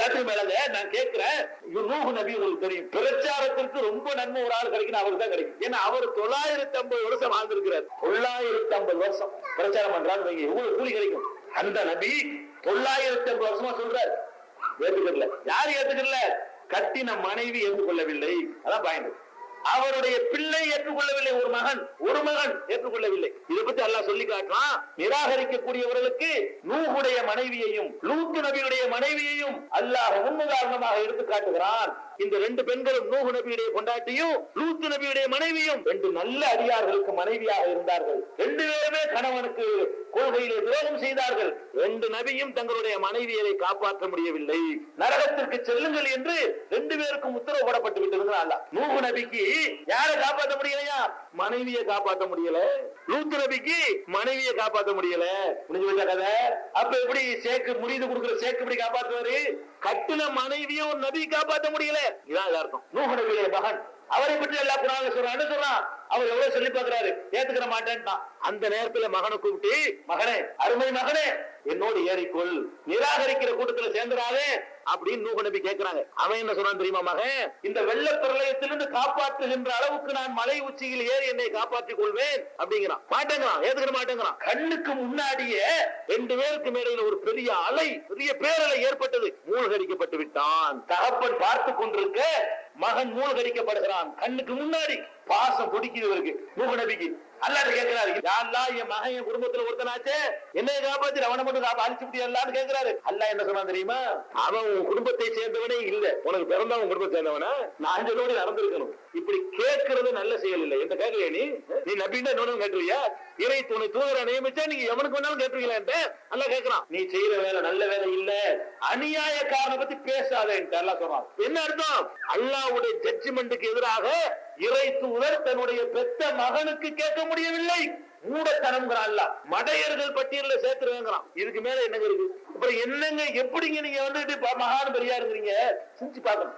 எல்லாத்தையும் மேலங்க நான் கேட்கிறேன், நூஹ் நபி உங்களுக்கு தெரியும், பிரச்சாரத்திற்கு ரொம்ப நன்மை ஒரு ஆள் கிடைக்கும், அவருக்கு தான் கிடைக்கும். ஏன்னா அவர் 950 வருஷம் வாழ்ந்திருக்கிறார். 950 வருஷம் பிரச்சாரம் பண்றாரு, எவ்வளவு கூலி கிடைக்கும். அந்த நபி 950 வருஷமா சொல்றாரு, ஏத்துக்கல. யாரு ஏத்துக்கல? கட்டின மனைவி ஏற்றுக்கொள்ளவில்லை. அதான் பாயிண்ட். அவருடைய பிள்ளை ஏற்றுக்கொள்ளவில்லை. ஒரு மகன் ஏற்றுக்கொள்ளவில்லை. இதை பத்தி அல்லாஹ் சொல்லி காட்டுறான். நிராகரிக்கக்கூடியவர்களுக்கு நூஹுடைய மனைவியையும் லூத் நபியுடைய மனைவியையும் அல்லாஹ் முன்னுதாரணமாக எடுத்து காட்டுகிறான். இந்த ரெண்டு பெண்களும் நூஹ் நபியுடைய கொண்டாட்டியும் லூத் நபியுடைய மனைவியும் ரெண்டு நல்ல அடியார்களுக்கு மனைவியாக இருந்தார்கள். ரெண்டு பேருமே கணவனுக்கு கொள்கையிலே துரோகம் செய்தார்கள். ரெண்டு நபியும் தங்களுடைய மனைவியை காப்பாற்ற முடியவில்லை. நரகத்திற்கு செல்லுங்கள் என்று ரெண்டு பேருக்கும் உத்தரவு போடப்பட்டு விட்டது. நூஹ் நபிக்கு யாரை காப்பாற்ற முடியலையா? மனைவியை காப்பாற்ற முடியல. லூத் நபிக்கு மனைவியை காப்பாற்ற முடியல. முடிஞ்சு வச்ச கதை. அப்ப எப்படி சேக்கு முடிவு கொடுக்கிற சேக்கு எப்படி காப்பாற்றுவாரு? கட்டின மனைவியும் நபி காப்பாற்ற முடியல. இதான் அர்த்தம். நூஹ் நபியுடைய மகன், அவரை பற்றி எல்லாம் குர்ஆன்ல சொல்றான். அவர் எவ்வளவு சொல்லி பார்க்கிறாரு, ஏத்துக்கிற மாட்டேன்ட்டான். அந்த நேரத்துல மகனை கூப்பிட்டு, மகனே, அருமை மகனே, என்னோடு ஏறிக்கொள், நிராகரிக்கிற கூட்டத்துல சேர்ந்துடாதே அப்படின்னு நூஹ் நபி கேட்கிறாங்க. அவன் என்ன சொல்றான் தெரியுமா? மகன், இந்த வெள்ள பிரளயத்திலிருந்து காப்பாற்றுகின்ற அளவுக்கு நான் மலை உச்சியில் ஏறி என்னை காப்பாற்றிக் கொள்வேன் அப்படிங்கிறான். மாட்டேங்கிறான், ஏத்துக்கிற மாட்டேங்கிறான். கண்ணுக்கு முன்னாடியே ரெண்டு பேருக்கு மேடையில் ஒரு பெரிய அலை, பெரிய பேரலை ஏற்பட்டது. மூழ்கடிக்கப்பட்டு விட்டான். தகப்பன் பார்த்து கொண்டிருக்க மகன் மூழ்கடிக்கப்படுகிறான். கண்ணுக்கு முன்னாடி பாசம் பிடிக்கிறவருக்கு நூஹ் நபிக்கு அல்லாஹ் கேட்கிறாரு, யா அல்லாஹ், என் மகன் என் குடும்பத்துல ஒருத்தனாச்சே, என்னைய காப்பாத்தி அவனை மட்டும் அழிச்சு முடியலான்னு கேட்கிறாரு. அல்லாஹ் என்ன சொன்னா தெரியுமா? அவன் உன் குடும்பத்தை சேர்ந்தவனே இல்ல, உனக்கு பிறந்தவன் குடும்பத்தை சேர்ந்தவனா, நான் சொல்லி நடந்திருக்கணும். இப்படி கேட்கறது நல்ல செயல் இல்லை. என்ன கேட்கலையா? நீ நபின்னா இன்னொன்னு கேட்டுவியா? இறை துணை தூதரை நியமிச்சா நீங்க எவனுக்கு வேணாலும் கேட்டுவீங்களா? அல்லாஹ் கேட்கிறான். நீ செய்யற வேலை நல்ல வேலை இல்ல, அநியாயக்காரனை பத்தி பேசாதேன்ட்டு அல்லாஹ் சொல்றான். என்ன அர்த்தம்? அல்லாஹ்வுடைய ஜட்ஜ்மெண்ட்டுக்கு எதிராக இறை தூதர் தன்னுடைய பெத்த மகனுக்கு கேட்க முடியவில்லை. மூடத்தனம்ங்கிறான். மடையர்கள் பட்டியலில் சேர்த்துருவேங்கிறான். இதுக்கு மேல என்னங்க இருக்கு? அப்புறம் என்னங்க, எப்படிங்க நீங்க வந்துட்டு மகான் பெரியா இருக்கிறீங்க? சிந்திச்சு பார்க்கணும்.